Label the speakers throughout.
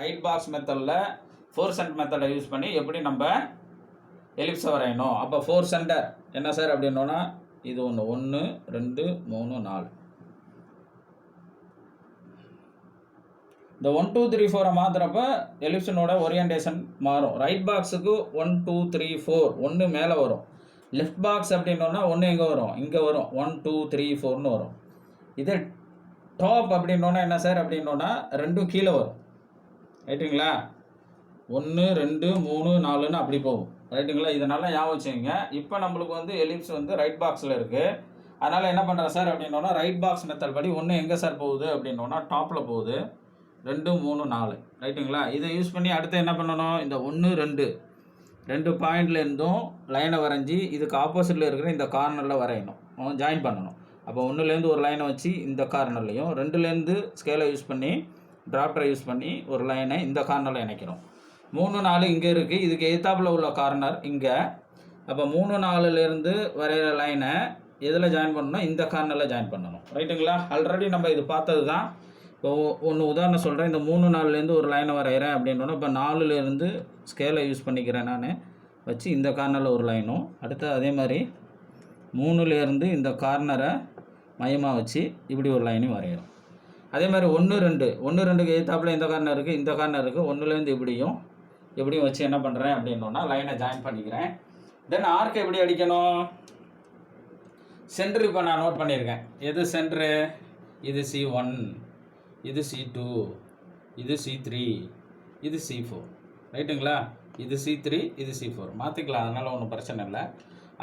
Speaker 1: Right box மெத்தடில் 4 send மெத்தடை use பண்ணி எப்படி நம்ம எலிப்ஸை வரையணும். அப்போ 4 சென்டர் என்ன சார் அப்படின்னோன்னா இது ஒன்று 1 2 3 4. இந்த 1 2 3 4 மாற்றுறப்ப எலிப்ஸனோட ஓரியன்டேஷன் மாறும். ரைட் பாக்ஸுக்கு 1 2 3 4 1 மேலே வரும். லெஃப்ட் பாக்ஸ் அப்படின்னோன்னா 1 எங்கே வரும், இங்கே வரும். 1 2 3 4ன்னு வரும். இதே டாப் அப்படின்னோன்னா என்ன சார் அப்படின்னோன்னா 2 கீழே வரும். ரைட்டுங்களா? 1 2 3 4ன்னு அப்படி போகும். ரைட்டுங்களா? இதனால ஞாபகம் வச்சுக்கோங்க. இப்போ நம்மளுக்கு வந்து எலிப்ஸ் வந்து ரைட் பாக்ஸில் இருக்குது. அதனால் என்ன பண்ணுறேன் சார் அப்படின்னோன்னா ரைட் பாக்ஸ் மெத்தட் படி 1 எங்கே சார் போகுது அப்படின்னோன்னா டாப்பில் போகுது. 2 3 4. ரைட்டுங்களா? இதை யூஸ் பண்ணி அடுத்து என்ன பண்ணணும், இந்த 1 2 பாயிண்ட்லேருந்தும் லைனை வரைஞ்சி இதுக்கு ஆப்போசிட்டில் இருக்கிற இந்த கார்னரில் வரையணும், ஜாயின் பண்ணணும். அப்போ 1லேருந்து ஒரு லைனை வச்சு இந்த கார்னர்லையும் 2லேருந்து ஸ்கேலை யூஸ் பண்ணி ட்ராப்டரை யூஸ் பண்ணி ஒரு லைனை இந்த கார்னரில் இணைக்கிறோம். 3 4 இங்கே இருக்குது, இதுக்கு எதிர்த்தாப்பில் உள்ள கார்னர் இங்கே. அப்போ 3 4லேருந்து வரைகிற லைனை எதில் ஜாயின் பண்ணணும், இந்த கார்னரில் ஜாயின் பண்ணணும். ரைட்டுங்களா? ஆல்ரெடி நம்ம இது பார்த்தது தான். இப்போ ஒன்று உதாரணம் சொல்கிறேன். இந்த 3 4லேருந்து ஒரு லைனை வரைகிறேன் அப்படின்னோன்னா இப்போ 4லேருந்து ஸ்கேலை யூஸ் பண்ணிக்கிறேன் நான் வச்சு இந்த கார்னரில் ஒரு லைனும், அடுத்து அதே மாதிரி 3லேருந்து இந்த கார்னரை மையமாக வச்சு இப்படி ஒரு லைனையும் வரைகிறோம். அதே மாதிரி 1 2க்கு எதிர்த்தாப்பில் இந்த கார்னர் இருக்குது, இந்த கார்னர் இருக்குது. 1லேருந்து இப்படியும் வச்சு என்ன பண்ணுறேன் அப்படின்னோன்னா லைனை ஜாயின் பண்ணிக்கிறேன். தென் ஆர்க் எப்படி அடிக்கணும், சென்டர் இப்போ நான் நோட் பண்ணியிருக்கேன். எது சென்டரு, இது C1, இது C2, இது C3, இது C4. ரைட்டுங்களா? இது C3, இது C4 மாற்றிக்கலாம், அதனால் ஒன்றும் பிரச்சனை இல்லை.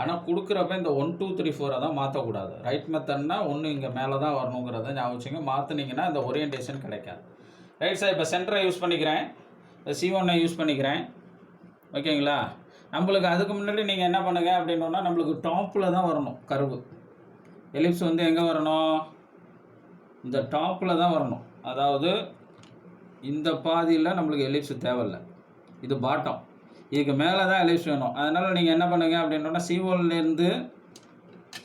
Speaker 1: ஆனால் கொடுக்குறப்ப இந்த 1 2 3 4 தான் மாற்றக்கூடாது. ரைட் மெத்தட்னா 1 இங்கே மேலே தான் வரணுங்கிறத ஞாபகம் வச்சுங்க. மாற்றினீங்கன்னா இந்த ஓரியன்டேஷன் கிடைக்காது. ரைட் சார், இப்போ சென்டரை யூஸ் பண்ணிக்கிறேன், C1 யூஸ் பண்ணிக்கிறேன். ஓகேங்களா? நம்மளுக்கு அதுக்கு முன்னாடி நீங்கள் என்ன பண்ணுங்கள் அப்படின்னோன்னா நம்மளுக்கு டாப்பில் தான் வரணும் கர்வு. எலிப்ஸ் வந்து எங்கே வரணும், இந்த டாப்பில் தான் வரணும். அதாவது இந்த பாதியில் நம்மளுக்கு எலிப்ஸ் தேவையில்லை, இது பாட்டம். இதுக்கு மேலே தான் எலிப்ஸ் வேணும். அதனால் நீங்கள் என்ன பண்ணுங்கள் அப்படின்னோன்னா C1லேருந்து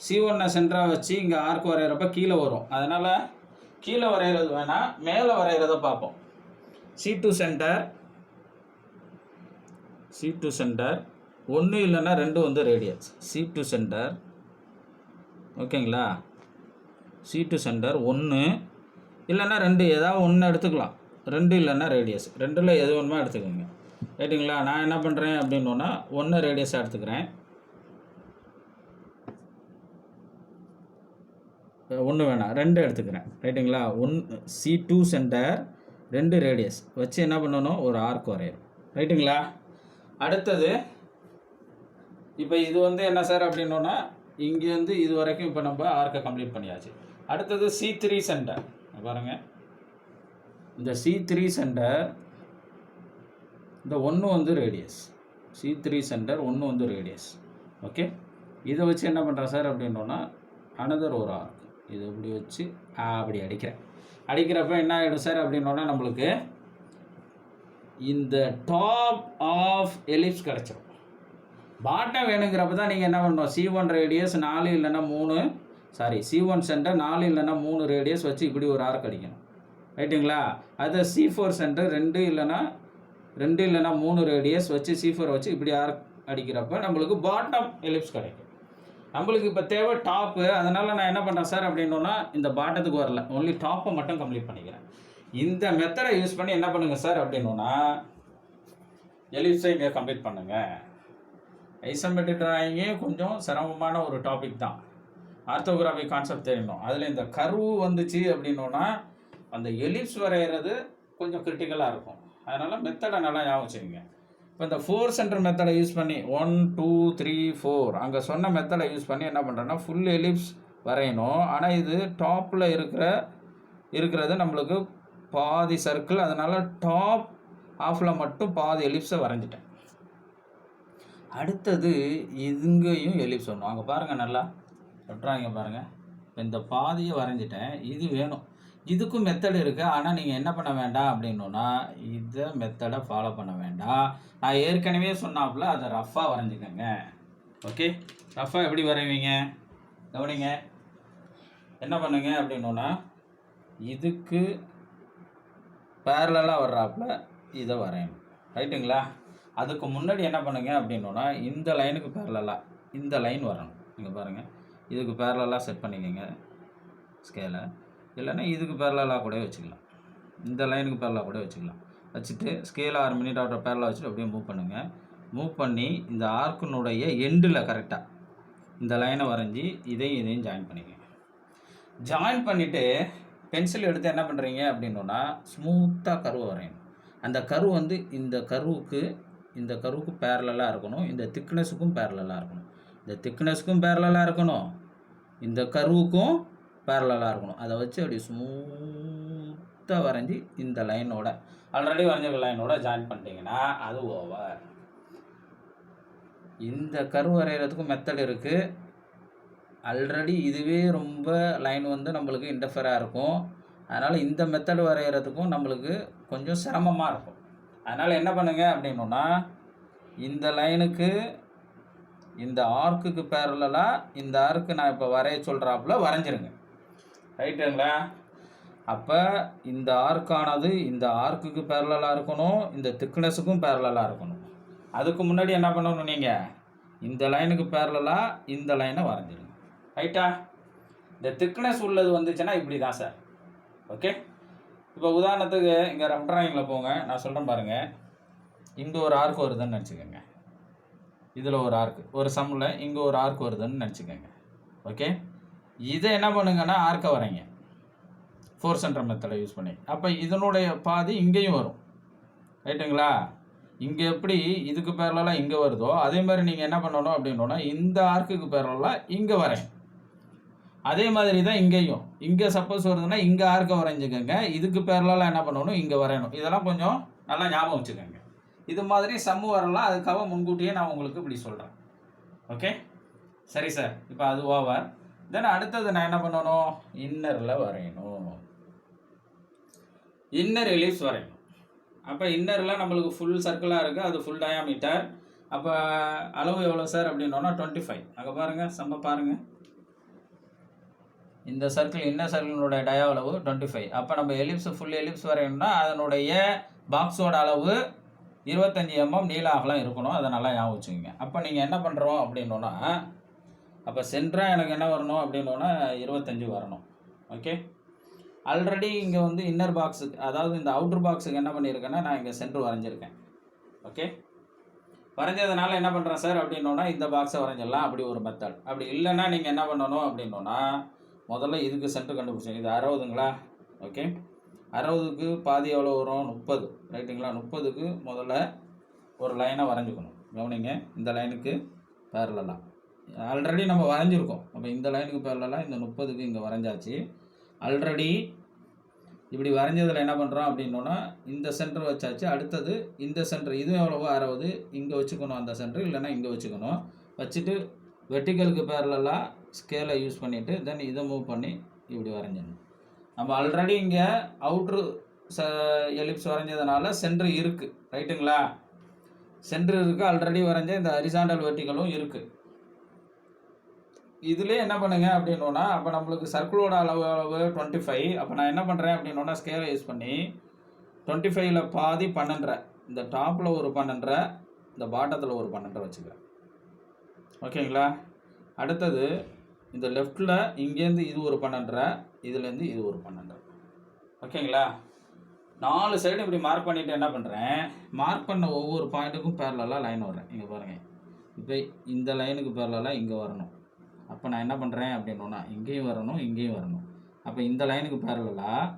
Speaker 1: C1 சென்டராக வச்சு இங்கே ஆர்க் வரைகிறப்ப கீழே வரும். அதனால் கீழே வரைகிறது வேணால் மேலே வரைகிறத பார்ப்போம். C2 சென்டர் 1 இல்லைன்னா 2 வந்து ரேடியஸ். C2 சென்டர் ஓகேங்களா? C2 சென்டர் 1 இல்லைன்னா 2, ஏதாவது 1 எடுத்துக்கலாம். 2 இல்லைன்னா ரேடியஸ், 2ல் எது ஒன்றுமே எடுத்துக்கோங்க. ரைட்டுங்களா? நான் என்ன பண்ணுறேன் அப்படின்னோன்னா 1 ரேடியஸாக எடுத்துக்கிறேன், 1 வேணாம் 2 எடுத்துக்கிறேன். ரைட்டுங்களா? C2 சென்டர் 2 ரேடியஸ் வச்சு என்ன பண்ணணும், ஒரு ஆர்க் வரையணும். ரைட்டுங்களா? அடுத்தது இப்போ இது வந்து என்ன சார் அப்படின்னோன்னா இங்கேருந்து இது வரைக்கும் இப்போ நம்ம ஆர்க்கை கம்ப்ளீட் பண்ணியாச்சு. அடுத்தது C3 சென்டர் பாருங்கள். இந்த C3 சென்டர் இந்த 1 வந்து ரேடியஸ். C3 சென்டர் 1 வந்து ரேடியஸ். ஓகே, இதை வச்சு என்ன பண்ணுறேன் சார் அப்படின்னோன்னா அனதர் ஒரு ஆர்க் இது இப்படி வச்சு அப்படி அடிக்கிறப்ப என்ன ஆகிடும் சார் அப்படின்னோன்னா நம்மளுக்கு இந்த டாப் ஆஃப் எலிப்ஸ் கிடச்சிடும். பாட்டம் வேணுங்கிறப்ப தான் நீங்கள் என்ன பண்ணணும், C1 ரேடியஸ் 4 இல்லைன்னா 3 C1 சென்டர் 4 இல்லைன்னா 3 ரேடியஸ் வச்சு இப்படி ஒரு ஆர்க் அடிக்கணும். ரைட்டுங்களா? அது C4 சென்டர் 2 இல்லைன்னா 3 ரேடியஸ் வச்சு C4 வச்சு இப்படி ஆர்க் அடிக்கிறப்ப நம்மளுக்கு பாட்டம் எலிப்ஸ் கிடைக்கும். நம்மளுக்கு இப்போ தேவை டாப்பு. அதனால் நான் என்ன பண்ணுறேன் சார் அப்படின்னோன்னா இந்த பாட்டத்துக்கு வரல, ஒன்லி டாப்பை மட்டும் கம்ப்ளீட் பண்ணிக்கிறேன். இந்த மெத்தடை யூஸ் பண்ணி என்ன பண்ணுங்கள் சார் அப்படின்னோன்னா எலிப்ஸை இங்கே கம்ப்ளீட் பண்ணுங்கள். ஐசோமெட்ரிக் டிராயிங்கே கொஞ்சம் சிரமமான ஒரு டாபிக் தான். ஆர்த்தோகிராஃபி கான்செப்ட் தெரியணும். அதில் இந்த கர்வு வந்துச்சு அப்படின்னோன்னா அந்த எலிப்ஸ் வரைகிறது கொஞ்சம் கிரிட்டிக்கலாக இருக்கும். அதனால் மெத்தடை நல்லா ஞாபகம் வச்சுக்கோங்க. இப்போ இந்த 4 சென்டர் மெத்தடை யூஸ் பண்ணி 1 2 3 4 அங்கே சொன்ன மெத்தடை யூஸ் பண்ணி என்ன பண்ணுறேன்னா ஃபுல் எலிப்ஸ் வரையணும். ஆனால் இது டாப்பில் இருக்கிறது நம்மளுக்கு பாதி சர்க்கிள். அதனால் டாப் ஆஃபில் மட்டும் பாதி எலிப்ஸை வரைஞ்சிட்டேன். அடுத்தது இங்கேயும் எலிப்ஸ் வரணும். அங்கே பாருங்கள், நல்லா ட்ராயிங்க பாருங்கள். இந்த பாதியை வரைஞ்சிட்டேன். இது வேணும், இதுக்கும் மெத்தட் இருக்குது. ஆனால் நீங்கள் என்ன பண்ண வேண்டாம் அப்படின்னோன்னா இதை மெத்தடை ஃபாலோ பண்ண வேண்டாம். நான் ஏற்கனவே சொன்னாப்புல அதை ரஃப்பாக வரைஞ்சிக்கோங்க. ஓகே, ரஃப்பாக எப்படி வரைவீங்க கவனிங்க. என்ன பண்ணுங்க அப்படின்னோன்னா இதுக்கு பேரலாக வர்றாப்புல இதை வரையணும். ரைட்டுங்களா? அதுக்கு முன்னாடி என்ன பண்ணுங்க அப்படின்னா, இந்த லைனுக்கு பேரலாக இந்த லைன் வரணும். இங்கே பாருங்கள், இதுக்கு பேரலாக செட் பண்ணிக்கோங்க ஸ்கேலை. இல்லைன்னா இதுக்கு பேரலாக கூட வச்சுக்கலாம், இந்த லைனுக்கு பேரலாக கூட வச்சுக்கலாம். வச்சுட்டு ஸ்கேலை 6 மினிட் ஆஃப்டர் பேரலாக வச்சுட்டு அப்படியே மூவ் பண்ணுங்கள். மூவ் பண்ணி இந்த ஆர்க்கினுடைய எண்டில் கரெக்டாக இந்த லைனை வரைஞ்சி இதையும் ஜாயின் பண்ணிக்கங்க. ஜாயின் பண்ணிவிட்டு பென்சில் எடுத்து என்ன பண்ணுறீங்க அப்படின்னா, ஸ்மூத்தாக கருவை வரையணும். அந்த கரு வந்து இந்த கருவுக்கு பேரலாக இருக்கணும், இந்த திக்னஸுக்கும் பேரலாக இருக்கணும், இந்த திக்னஸுக்கும் பேரலாக இருக்கணும், இந்த கருவுக்கும் பேரலாக இருக்கணும். அதை வச்சு அப்படி ஸ்மூத்தாக வரைஞ்சி இந்த லைனோட ஆல்ரெடி வரைஞ்ச லைனோட ஜாயின் பண்ணிட்டீங்கன்னா அது ஓவர். இந்த கரு வரைகிறதுக்கும் மெத்தட் இருக்குது. ஆல்ரெடி இதுவே ரொம்ப லைன் வந்து நம்மளுக்கு இன்டர்ஃபராக இருக்கும். அதனால் இந்த மெத்தட் வரைகிறதுக்கும் நம்மளுக்கு கொஞ்சம் சிரமமாக இருக்கும். அதனால் என்ன பண்ணுங்க அப்படின்னா, இந்த லைனுக்கு இந்த ஆர்க்குக்கு பேரலாக இந்த ஆர்க்கு நான் இப்போ வரைய சொல்கிறாப்புல வரைஞ்சிருங்க. ரைட்டுங்களா? அப்போ இந்த ஆர்க்கானது இந்த ஆர்க்குக்கு பேரலாக இருக்கணும், இந்த திக்னஸுக்கும் பேரலாக இருக்கணும். அதுக்கு முன்னாடி என்ன பண்ணணும், நீங்கள் இந்த லைனுக்கு பேரலாக இந்த லைனை வரைஞ்சிருங்க. ரைட்டா? இந்த திக்னஸ் உள்ளது வந்துச்சுன்னா இப்படி தான் சார். ஓகே, இப்போ உதாரணத்துக்கு இங்கே ரஃப் ட்ராயிங்கில் போங்க, நான் சொல்கிறேன் பாருங்கள். இங்கே ஒரு ஆர்க் வருதுன்னு நினச்சிக்கோங்க, இதில் ஒரு ஆர்க்கு ஒரு சம்மில் இங்கே ஒரு ஆர்க் வருதுன்னு நினச்சிக்கோங்க. ஓகே, இதை என்ன பண்ணுங்கன்னா ஆர்க்கை வரைங்க 4 சென்டர் மெத்தடை யூஸ் பண்ணி. அப்போ இதனுடைய பாதி இங்கேயும் வரும். ரைட்டுங்களா? இங்கே எப்படி இதுக்கு பேரலாக இங்கே வருதோ அதே மாதிரி நீங்கள் என்ன பண்ணணும் அப்படின்னா, இந்த ஆர்க்குக்கு பேரலாக இங்கே வரையும். அதே மாதிரி தான் இங்கேயும், இங்கே சப்போஸ் வருதுன்னா இங்கே ஆர்க்கை வரைஞ்சிக்கோங்க, இதுக்கு பேரலாக என்ன பண்ணணும், இங்கே வரையணும். இதெல்லாம் கொஞ்சம் நல்லா ஞாபகம் வச்சுக்கோங்க. இது மாதிரி சம்மு வரலாம், அதுக்காக முன்கூட்டியே நான் உங்களுக்கு இப்படி சொல்கிறேன். ஓகே, சரி சார். இப்போ அது ஓவர். தென் அடுத்தது நான் என்ன பண்ணணும், இன்னரில் வரையணும், இன்னர் எலிப்ஸ் வரையணும். அப்போ இன்னரில் நம்மளுக்கு ஃபுல் சர்க்கிளாக இருக்குது, அது ஃபுல் டயாமீட்டர். அப்போ அளவு எவ்வளோ சார் அப்படின்னா 25. அங்கே பாருங்கள், சம்ம பாருங்கள், இந்த சர்க்கிள் இன்னர் சர்க்கிளினுடைய டயா அளவு 25. அப்போ நம்ம எலிப்ஸ் ஃபுல் எலிப்ஸ் வரையணும்னா அதனுடைய பாக்ஸோட அளவு 25 mm நீள அகலம் இருக்கணும். அதை நல்லா ஞாபகம் வச்சுக்கோங்க. அப்போ நீங்கள் என்ன பண்ணுறோம் அப்படின்னா, அப்போ சென்டராக எனக்கு என்ன வரணும் அப்படின்னா 25 வரணும். ஓகே, ஆல்ரெடி இங்கே வந்து இன்னர் பாக்ஸுக்கு, அதாவது இந்த அவுட்ரு பாக்ஸுக்கு என்ன பண்ணியிருக்கேன்னா நான் இங்கே சென்டர் வரைஞ்சிருக்கேன். ஓகே, வரைஞ்சதுனால என்ன பண்ணுறேன் சார் அப்படின்னா, இந்த பாக்ஸை வரைஞ்சிடலாம். அப்படி ஒரு மெத்தட். அப்படி இல்லைன்னா நீங்கள் என்ன பண்ணணும் அப்படின்னா, முதல்ல இதுக்கு சென்டர் கண்டுபிடிச்சோம். இது 60ங்களா? ஓகே, 60க்கு பாதி எவ்வளோ வரும், 30. ரைட்டுங்களா? 30க்கு முதல்ல ஒரு லைனை வரைஞ்சிக்கணும். கவனிங்க, இந்த லைனுக்கு பேரலாக ஆல்ரெடி நம்ம வரைஞ்சிருக்கோம். அப்போ இந்த லைனுக்கு பேரலாக இந்த 30க்கு இங்கே வரைஞ்சாச்சு. ஆல்ரெடி இப்படி வரைஞ்சதில் என்ன பண்ணுறோம் அப்படின்னா, இந்த சென்டர் வச்சாச்சு. அடுத்தது இந்த சென்டர், இதுவும் எவ்வளவோ 60, இங்கே வச்சுக்கணும் அந்த சென்டர், இல்லைன்னா இங்கே வச்சுக்கணும். வச்சுட்டு வெர்டிகலுக்கு பேரலாக ஸ்கேலை யூஸ் பண்ணிவிட்டு தென் இதை மூவ் பண்ணி இப்படி வரைஞ்சிடணும். நம்ம ஆல்ரெடி இங்கே அவுட்ரு எலிப்ஸ் வரைஞ்சதுனால சென்டர் இருக்குது. ரைட்டுங்களா? சென்டர் இருக்குது, ஆல்ரெடி வரைஞ்ச இந்த ஹரிசாண்டல் வெர்டிகலும் இருக்குது. இதுலேயே என்ன பண்ணுங்க அப்படின்னா, அப்போ நம்மளுக்கு சர்க்கிளோட அளவு 25. அப்போ நான் என்ன பண்ணுறேன் அப்படின்னா, ஸ்கேலை யூஸ் பண்ணி 25ல் பாதி 12, இந்த டாப்பில் ஒரு 12, இந்த பாட்டத்தில் ஒரு 12 வச்சுக்கிறேன். ஓகேங்களா? அடுத்தது இந்த லெஃப்டில் இங்கேருந்து இது ஒரு 12, இதுலேருந்து இது ஒரு 12. ஓகேங்களா? 4 சைடு இப்படி மார்க் பண்ணிவிட்டு என்ன பண்ணுறேன், மார்க் பண்ண ஒவ்வொரு பாயிண்ட்டுக்கும் பேரலாக லைன் வர்றேன். இங்கே பாருங்கள், இப்போ இந்த லைனுக்கு பேரலாக இங்கே வரணும். அப்போ நான் என்ன பண்ணுறேன் அப்படின்னா, இங்கேயும் வரணும், இங்கேயும் வரணும். அப்போ இந்த லைனுக்கு பேரலாக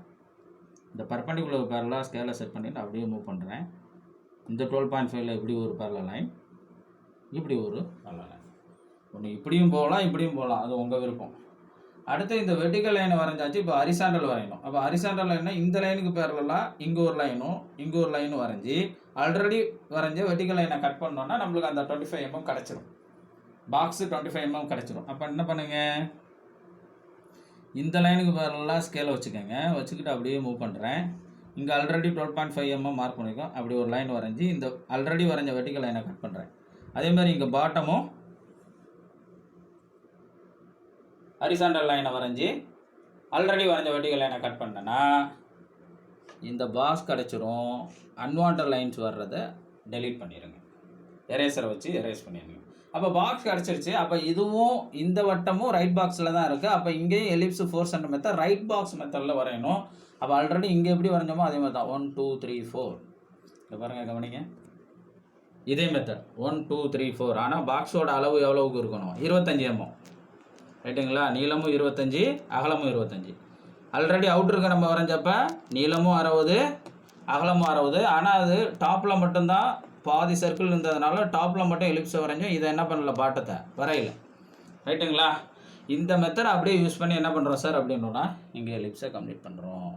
Speaker 1: இந்த பர்பண்டிகுலர் பேரலாக ஸ்கேலை செட் பண்ணிவிட்டு அப்படியே மூவ் பண்ணுறேன். இந்த 12.5ல் இப்படி ஒரு பேரலல் லைன், இப்படி ஒரு பேரலல் லைன். ஒன்று இப்படியும் போகலாம், இப்படியும் போகலாம், அது உங்கள் விருப்பம். அடுத்து இந்த வெர்டிகல் லைனை வரைஞ்சாச்சு. இப்போ ஹரிசாண்டல் வரையணும். அப்போ ஹரிசாண்டல் லைன்னா இந்த லைனுக்கு பேரலாக இங்கே ஒரு லைனும் இங்கே ஒரு லைனும் வரைஞ்சி ஆல்ரெடி வரைஞ்ச வெர்டிகல் லைனை கட் பண்ணோன்னா நம்மளுக்கு அந்த 25 mm கிடச்சிரும். பாக்ஸு 25 mm கிடச்சிரும். அப்போ என்ன பண்ணுங்கள், இந்த லைனுக்கு பேரலாக ஸ்கேலை வச்சுக்கோங்க. வச்சுக்கிட்டு அப்படியே மூவ் பண்ணுறேன். இங்கே ஆல்ரெடி 12.5 mm மார்க் பண்ணியிருக்கோம். அப்படி ஒரு லைன் வரைஞ்சி இந்த ஆல்ரெடி வரைஞ்ச வெர்டிகல் லைனை கட் பண்ணுறேன். அதே மாதிரி இங்கே பாட்டமும் ஹரிசாண்டல் லைனை வரைஞ்சி ஆல்ரெடி வரைஞ்ச வெர்டிகல் லைனை கட் பண்ணேன்னா இந்த பாக்ஸ் கிடச்சிரும். அன்வான்ட் லைன்ஸ் வர்றதை டெலீட் பண்ணிடுங்க. எரேசரை வச்சு எரேஸ் பண்ணிடுங்க. அப்போ பாக்ஸ் கிடச்சிருச்சு. அப்போ இதுவும் இந்த வட்டமும் ரைட் பாக்ஸில் தான் இருக்குது. அப்போ இங்கேயும் ellipse 4 centre method right box மெத்தடில் வரையணும். அப்போ ஆல்ரெடி இங்கே எப்படி வரைஞ்சோமோ அதே மாதிரி தான் 1 2 3 4. இங்கே பாருங்கள், கவனிங்க, இதே மெத்தட் 1 2 3 4. ஆனால் பாக்ஸோட அளவு எவ்வளவுக்கு இருக்கணும்? 25 mm. ரைட்டுங்களா? நீளமும் 25, அகலமும் 25. ஆல்ரெடி அவுட்ருக்கு நம்ம வரைஞ்சப்ப நீளமும் 60, அகலமும் 60. ஆனால் அது டாப்பில் மட்டும்தான் பாதி சர்க்கிள் இருந்ததுனால டாப்பில் மட்டும் எலிப்ஸை வரைஞ்சோம். இதை என்ன பண்ணல, பாட்டத்தை வரையில. ரைட்டுங்களா? இந்த மெத்தட் அப்படியே யூஸ் பண்ணி என்ன பண்ணுறோம் சார் அப்படின்னா இங்கே எலிப்ஸை கம்ப்ளீட் பண்ணுறோம்.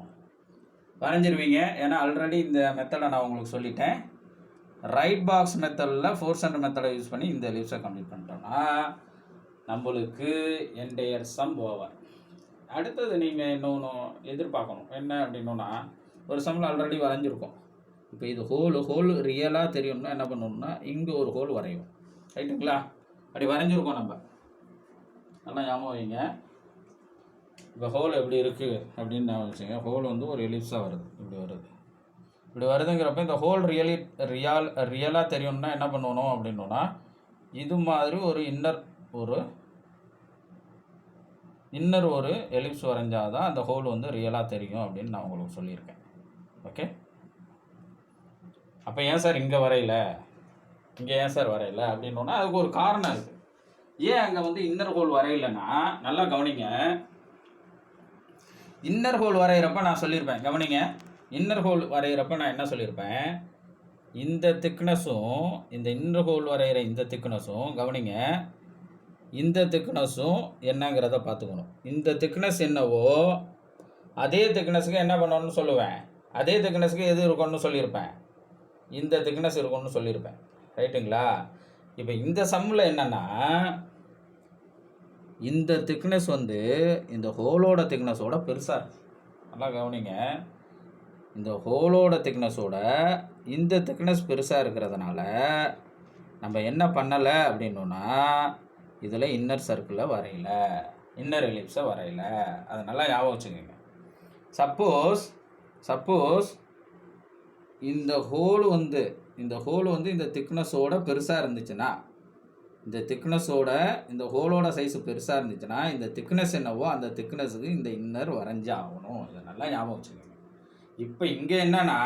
Speaker 1: வரைஞ்சிருவீங்க. ஏன்னா ஆல்ரெடி இந்த மெத்தடை நான் உங்களுக்கு சொல்லிட்டேன். ரைட் பாக்ஸ் மெத்தடில் 4 சென்டர் மெத்தடை யூஸ் பண்ணி இந்த எலிப்ஸை கம்ப்ளீட் பண்ணிட்டோம்னா நம்மளுக்கு என்டையர் சம் ஓவர். அடுத்தது நீங்கள் இன்னொன்று எதிர்பார்க்கணும். என்ன அப்படின்னா, ஒரு சம்மில் ஆல்ரெடி வரைஞ்சிருக்கோம். இப்போ இது ஹோல் ரியலாக தெரியணும்னா என்ன பண்ணணும்னா இங்கே ஒரு ஹோல் வரையும். ரைட்டுங்களா? அப்படி வரைஞ்சிருக்கோம் நம்ம. நல்லா ஞாபகம் வைங்க. இப்போ ஹோல் எப்படி இருக்குது அப்படின்னு ஞாபகம் வச்சுங்க. ஹோல் வந்து ஒரு எலிப்ஸாக வருது, இப்படி வருதுங்கிறப்ப இந்த ஹோல் ரியலாக தெரியணும்னா என்ன பண்ணணும் அப்படின்னா இது மாதிரி ஒரு இன்னர் ஒரு எலிப்ஸ் வரைஞ்சாதான் அந்த ஹோல் வந்து ரியலாக தெரியும் அப்படின்னு நான் உங்களுக்கு சொல்லியிருக்கேன். ஓகே. அப்போ ஏன் சார் இங்கே வரையில, இங்கே ஏன் சார் வரையில அப்படின்னா அதுக்கு ஒரு காரணம் இருக்குது. ஏன் அங்கே வந்து இன்னர் ஹோல் வரையிலன்னா, நல்லா கவனிங்க. இன்னர் ஹோல் வரைகிறப்ப நான் சொல்லியிருப்பேன், கவனிங்க. இன்னர் ஹோல் வரைகிறப்ப நான் என்ன சொல்லியிருப்பேன், இந்த திக்னஸும் இந்த இன்னர் ஹோல் வரைகிற இந்த திக்னஸும், கவனிங்க, இந்த திக்னஸும் என்னங்கிறத பார்த்துக்கணும். இந்த திக்னஸ் என்னவோ அதே திக்னஸுக்கு என்ன பண்ணணும்னு சொல்லுவேன், அதே திக்னஸுக்கு எது இருக்கணும்னு சொல்லியிருப்பேன், இந்த திக்னஸ் இருக்கும்னு சொல்லியிருப்பேன். ரைட்டுங்களா? இப்போ இந்த சம்மில் என்னென்னா இந்த திக்னஸ் வந்து இந்த ஹோலோட திக்னஸோட பெருசாக இருக்குது. நல்லா கவனிங்க. இந்த ஹோலோட திக்னஸோட இந்த திக்னஸ் பெருசாக இருக்கிறதுனால நம்ம என்ன பண்ணலை அப்படின்னா இதில் இன்னர் சர்க்கிளை வரையில, இன்னர் எலிப்ஸை வரையில. அதை நல்லா ஞாபகம் வச்சுக்கோங்க. சப்போஸ் இந்த ஹோல் வந்து இந்த திக்னஸோட பெருசாக இருந்துச்சுன்னா, இந்த திக்னஸோட இந்த ஹோலோட சைஸு பெருசாக இருந்துச்சுன்னா இந்த திக்னஸ் என்னவோ அந்த திக்னஸுக்கு இந்த இன்னர் வரைஞ்சி ஆகணும். இதை நல்லா ஞாபகம் வச்சுக்கோங்க. இப்போ இங்கே என்னன்னா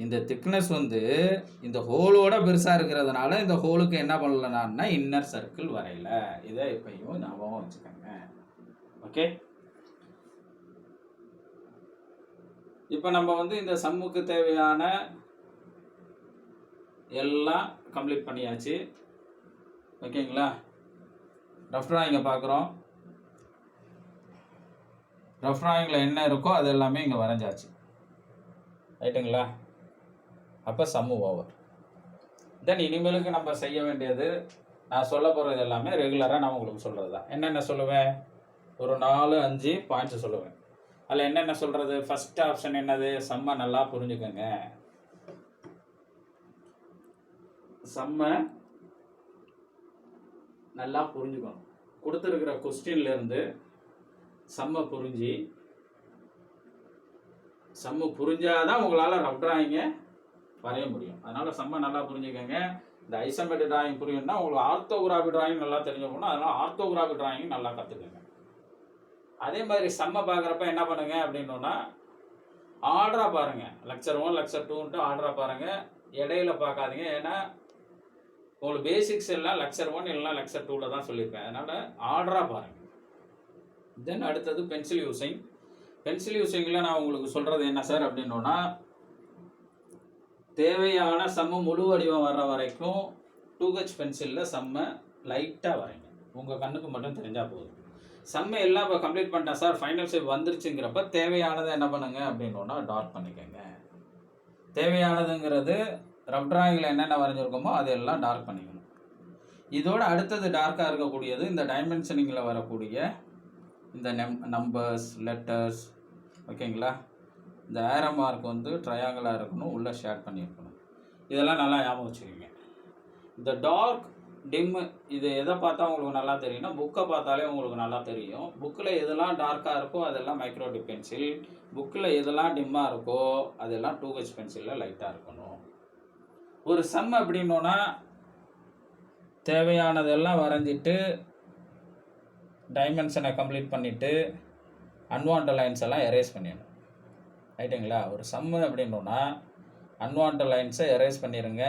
Speaker 1: இந்த திக்னஸ் வந்து இந்த ஹோலோட பெருசாக இருக்கிறதுனால இந்த ஹோலுக்கு என்ன பண்ணலன்னா இன்னர் சர்க்கிள் வரையில. இதை இப்பயும் ஞாபகம் வச்சுக்கோங்க. ஓகே. இப்போ நம்ம வந்து இந்த சம்முக்கு தேவையான எல்லாம் கம்ப்ளீட் பண்ணியாச்சு. ஓகேங்களா? ரஃப் டிராயிங்கை பார்க்குறோம். ரஃப் டிராயிங்கில் என்ன இருக்கோ அது எல்லாமே இங்கே வரைஞ்சாச்சு. ரைட்டுங்களா? அப்போ சம்மு ஓவர். தென் இனிமேலுக்கு நம்ம செய்ய வேண்டியது, நான் சொல்ல போகிறது எல்லாமே ரெகுலராக நான் உங்களுக்கு சொல்கிறது தான். என்னென்ன சொல்லுவேன், ஒரு 4-5 பாயிண்ட்ஸ் சொல்லுவேன். அதில் என்னென்ன சொல்கிறது, ஃபஸ்ட் ஆப்ஷன் என்னது, சம்மை நல்லா புரிஞ்சுக்கோங்க. சம்மை நல்லா புரிஞ்சுக்கணும். கொடுத்துருக்கிற கொஸ்டின்லேருந்து சம்மை புரிஞ்சாதான் உங்களால் ரஃப் டிராயிங்கை வரைய முடியும். அதனால் சம்மை நல்லா புரிஞ்சுக்கோங்க. இந்த ஐசோமெட்ரிக் டிராயிங் புரியும்னா உங்களுக்கு ஆர்த்தோகிராஃபி டிராயிங் நல்லா தெரிஞ்சுக்கணும். அதனால் ஆர்த்தோகிராஃபி டிராயிங் நல்லா கற்றுக்கோங்க. அதே மாதிரி சம்மை பார்க்குறப்ப என்ன பண்ணுங்க அப்படின்னா ஆர்டராக பாருங்கள். லெக்சர் 1 லெக்சர் 2ன்ட்டு ஆர்டராக பாருங்கள். இடையில பார்க்காதீங்க. ஏன்னா உங்களுக்கு பேசிக்ஸ் எல்லாம் லெக்சர் 1 இல்லைனா லெக்சர் 2ல் தான் சொல்லியிருப்பேன். அதனால் ஆர்டராக பாருங்கள். தென் அடுத்தது பென்சில் யூஸிங்கில் நான் உங்களுக்கு சொல்கிறது என்ன சார் அப்படின்னா, தேவையான சம்மு முழு வடிவம் வர்ற வரைக்கும் 2H பென்சிலில் சம்மை லைட்டாக வரைங்க. உங்கள் கண்ணுக்கு மட்டும் தெரிஞ்சால் போதும். சம்மை எல்லாம் இப்போ கம்ப்ளீட் பண்ணிட்டேன் சார், ஃபைனல் ஷேப் வந்துருச்சுங்கிறப்ப தேவையானதை என்ன பண்ணுங்க அப்படின்னா டார்க் பண்ணிக்கோங்க. தேவையானதுங்கிறது ரஃப் டிராயிங்கில் என்னென்ன வரைஞ்சிருக்கோமோ அதெல்லாம் டார்க் பண்ணிக்கணும். இதோட அடுத்தது டார்க்காக இருக்கக்கூடியது இந்த டைமென்ஷனிங்கில் வரக்கூடிய இந்த நம்பர்ஸ், லெட்டர்ஸ். ஓகேங்களா? இந்த ஏரோ மார்க் வந்து ட்ரையாங்கிளாக இருக்கணும், உள்ளே ஷேட் பண்ணியிருக்கணும். இதெல்லாம் நல்லா ஞாபகம் வச்சுக்கோங்க. இந்த டார்க் டிம்மு இது எதை பார்த்தா உங்களுக்கு நல்லா தெரியும்னா புக்கை பார்த்தாலே உங்களுக்கு நல்லா தெரியும். புக்கில் எதெல்லாம் டார்க்காக இருக்கோ அதெல்லாம் மைக்ரோ டிப் பென்சில், புக்கில் எதெல்லாம் டிம்மாக இருக்கோ அதெல்லாம் 2H பென்சிலில் லைட்டாக இருக்கணும். ஒரு சம் அப்படின்னோன்னா தேவையானதெல்லாம் வரைஞ்சிட்டு டைமென்ஷனை கம்ப்ளீட் பண்ணிவிட்டு அன்வான்ட் லைன்ஸ் எல்லாம் எரேஸ் பண்ணிடணும். ரைட்டுங்களா? ஒரு சம்மு அப்படின்னோன்னா அன்வான்ட் லைன்ஸை எரேஸ் பண்ணிடுங்க,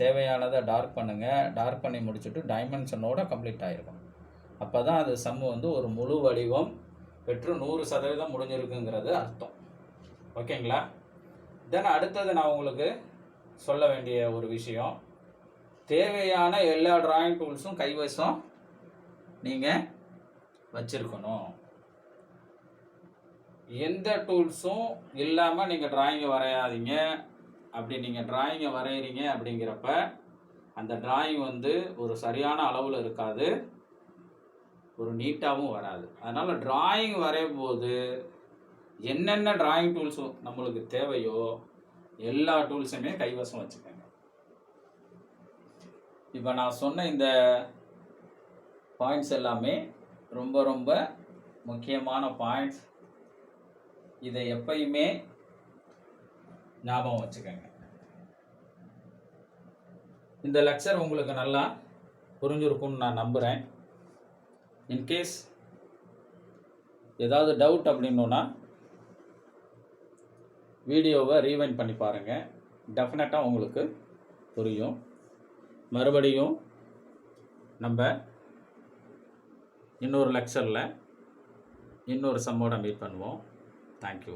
Speaker 1: தேவையானதை டார்க் பண்ணுங்கள், டார்க் பண்ணி முடிச்சுட்டு டைமென்ஷனோட கம்ப்ளீட் ஆகிருக்கும். அப்போ தான் அது சம்மு வந்து ஒரு முழு வடிவம் பெற்று 100% முடிஞ்சிருக்குங்கிறது அர்த்தம். ஓகேங்களா? தென் அடுத்தது நான் உங்களுக்கு சொல்ல வேண்டிய ஒரு விஷயம், தேவையான எல்லா டிராயிங் டூல்ஸும் கைவசம் நீங்கள் வச்சுருக்கணும். எந்த டூல்ஸும் இல்லாமல் நீங்கள் டிராயிங்கை வரையாதீங்க. அப்படி நீங்கள் டிராயிங்கை வரைகிறீங்க அப்படிங்கிறப்ப அந்த டிராயிங் வந்து ஒரு சரியான அளவில் இருக்காது, ஒரு நீட்டாகவும் வராது. அதனால் டிராயிங் வரையும் போது என்னென்ன டிராயிங் டூல்ஸ் நம்மளுக்கு தேவையோ எல்லா டூல்ஸுமே கைவசம் வச்சுக்கோங்க. இப்போ நான் சொன்ன இந்த பாயிண்ட்ஸ் எல்லாமே ரொம்ப ரொம்ப முக்கியமான பாயிண்ட்ஸ். இதை எப்பயுமே ஞாபகம் வச்சுக்கோங்க. இந்த லெக்சர் உங்களுக்கு நல்லா புரிஞ்சிருக்கும்னு நான் நம்புகிறேன். இன்கேஸ் ஏதாவது டவுட் அப்படின்னோன்னா வீடியோவை ரீவைண்ட் பண்ணி பாருங்கள், டெஃபினட்டாக உங்களுக்கு புரியும். மறுபடியும் நம்ம இன்னொரு லெக்சரில் இன்னொரு சம்மோட மீட் பண்ணுவோம். தேங்க்யூ.